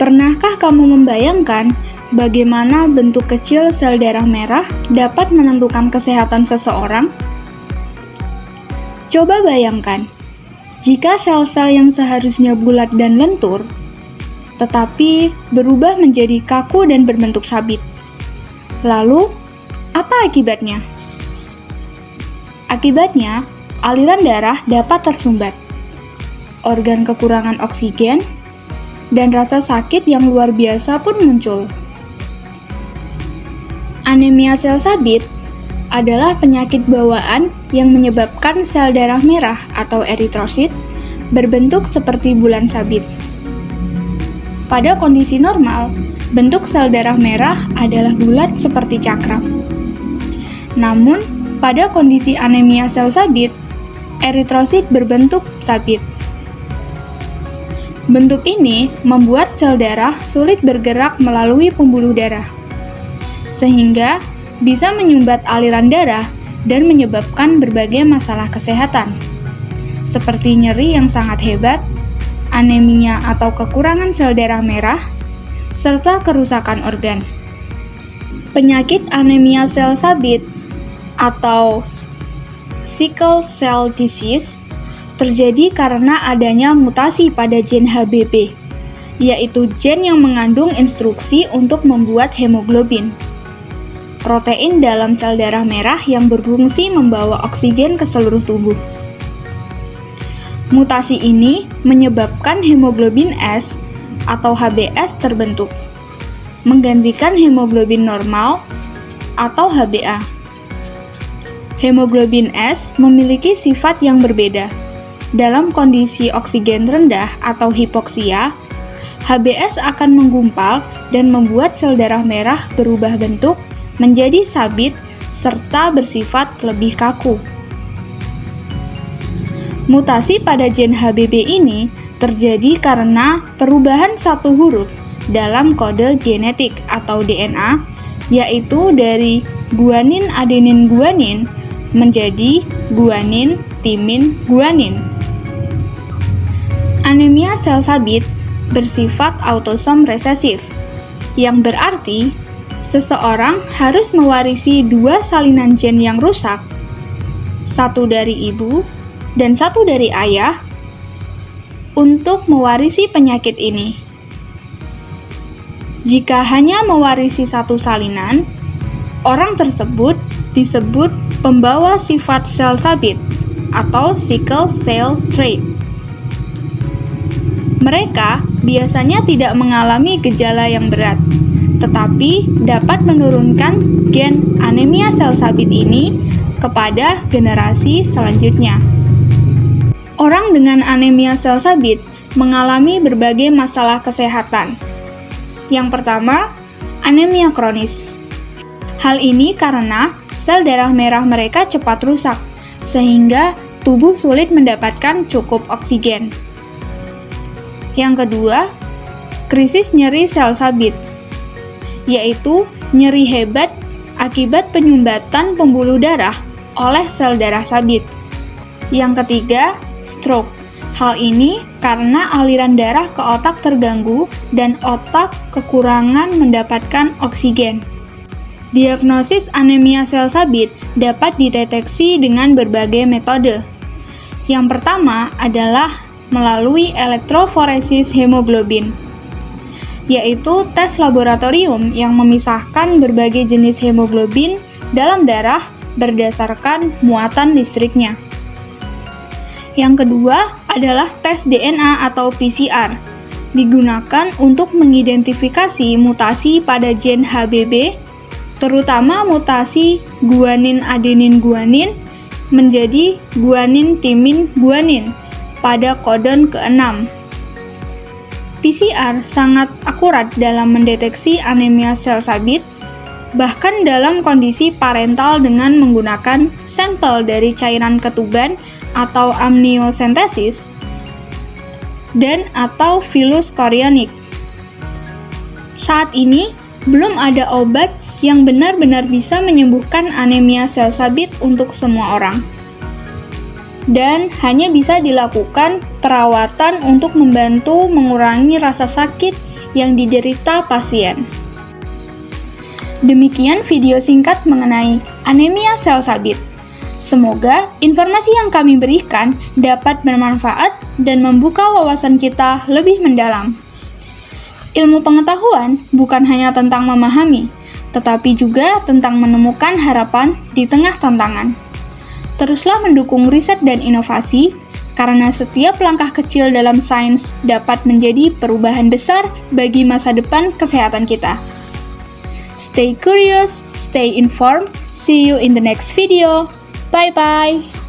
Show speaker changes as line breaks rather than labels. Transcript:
Pernahkah kamu membayangkan bagaimana bentuk kecil sel darah merah dapat menentukan kesehatan seseorang? Coba bayangkan, jika sel-sel yang seharusnya bulat dan lentur, tetapi berubah menjadi kaku dan berbentuk sabit. Lalu, apa akibatnya? Akibatnya, aliran darah dapat tersumbat, organ kekurangan oksigen, dan rasa sakit yang luar biasa pun muncul. Anemia sel sabit adalah penyakit bawaan yang menyebabkan sel darah merah atau eritrosit berbentuk seperti bulan sabit. Pada kondisi normal, bentuk sel darah merah adalah bulat seperti cakram. Namun, pada kondisi anemia sel sabit, eritrosit berbentuk sabit. Bentuk ini membuat sel darah sulit bergerak melalui pembuluh darah, sehingga bisa menyumbat aliran darah dan menyebabkan berbagai masalah kesehatan, seperti nyeri yang sangat hebat, anemia atau kekurangan sel darah merah, serta kerusakan organ. Penyakit anemia sel sabit atau sickle cell disease terjadi karena adanya mutasi pada gen HBB, yaitu gen yang mengandung instruksi untuk membuat hemoglobin, protein dalam sel darah merah yang berfungsi membawa oksigen ke seluruh tubuh. Mutasi ini menyebabkan hemoglobin S atau HbS terbentuk, menggantikan hemoglobin normal atau Hba. Hemoglobin S memiliki sifat yang berbeda. Dalam kondisi oksigen rendah atau hipoksia, HbS akan menggumpal dan membuat sel darah merah berubah bentuk menjadi sabit serta bersifat lebih kaku. Mutasi pada gen HBB ini terjadi karena perubahan satu huruf dalam kode genetik atau DNA, yaitu dari guanin adenin guanin menjadi guanin timin guanin. Anemia sel sabit bersifat autosom resesif, yang berarti seseorang harus mewarisi dua salinan gen yang rusak, satu dari ibu dan satu dari ayah, untuk mewarisi penyakit ini. Jika hanya mewarisi satu salinan, orang tersebut disebut pembawa sifat sel sabit atau sickle cell trait. Mereka biasanya tidak mengalami gejala yang berat, tetapi dapat menurunkan gen anemia sel sabit ini kepada generasi selanjutnya. Orang dengan anemia sel sabit mengalami berbagai masalah kesehatan. Yang pertama, anemia kronis. Hal ini karena sel darah merah mereka cepat rusak, sehingga tubuh sulit mendapatkan cukup oksigen. Yang kedua, krisis nyeri sel sabit, yaitu nyeri hebat akibat penyumbatan pembuluh darah oleh sel darah sabit. Yang ketiga, stroke. Hal ini karena aliran darah ke otak terganggu dan otak kekurangan mendapatkan oksigen. Diagnosis anemia sel sabit dapat dideteksi dengan berbagai metode. Yang pertama adalah melalui elektroforesis hemoglobin, yaitu tes laboratorium yang memisahkan berbagai jenis hemoglobin dalam darah berdasarkan muatan listriknya. Yang kedua adalah tes DNA atau PCR, digunakan untuk mengidentifikasi mutasi pada gen HBB, terutama mutasi guanin adenin guanin menjadi guanin timin guanin pada kodon ke-6. PCR sangat akurat dalam mendeteksi anemia sel sabit, bahkan dalam kondisi parental dengan menggunakan sampel dari cairan ketuban atau amniocentesis dan atau filus chorionik. Saat ini, belum ada obat yang benar-benar bisa menyembuhkan anemia sel sabit untuk semua orang. Dan hanya bisa dilakukan perawatan untuk membantu mengurangi rasa sakit yang diderita pasien. Demikian video singkat mengenai anemia sel sabit. Semoga informasi yang kami berikan dapat bermanfaat dan membuka wawasan kita lebih mendalam. Ilmu pengetahuan bukan hanya tentang memahami, tetapi juga tentang menemukan harapan di tengah tantangan. Teruslah mendukung riset dan inovasi, karena setiap langkah kecil dalam sains dapat menjadi perubahan besar bagi masa depan kesehatan kita. Stay curious, stay informed, see you in the next video. Bye-bye!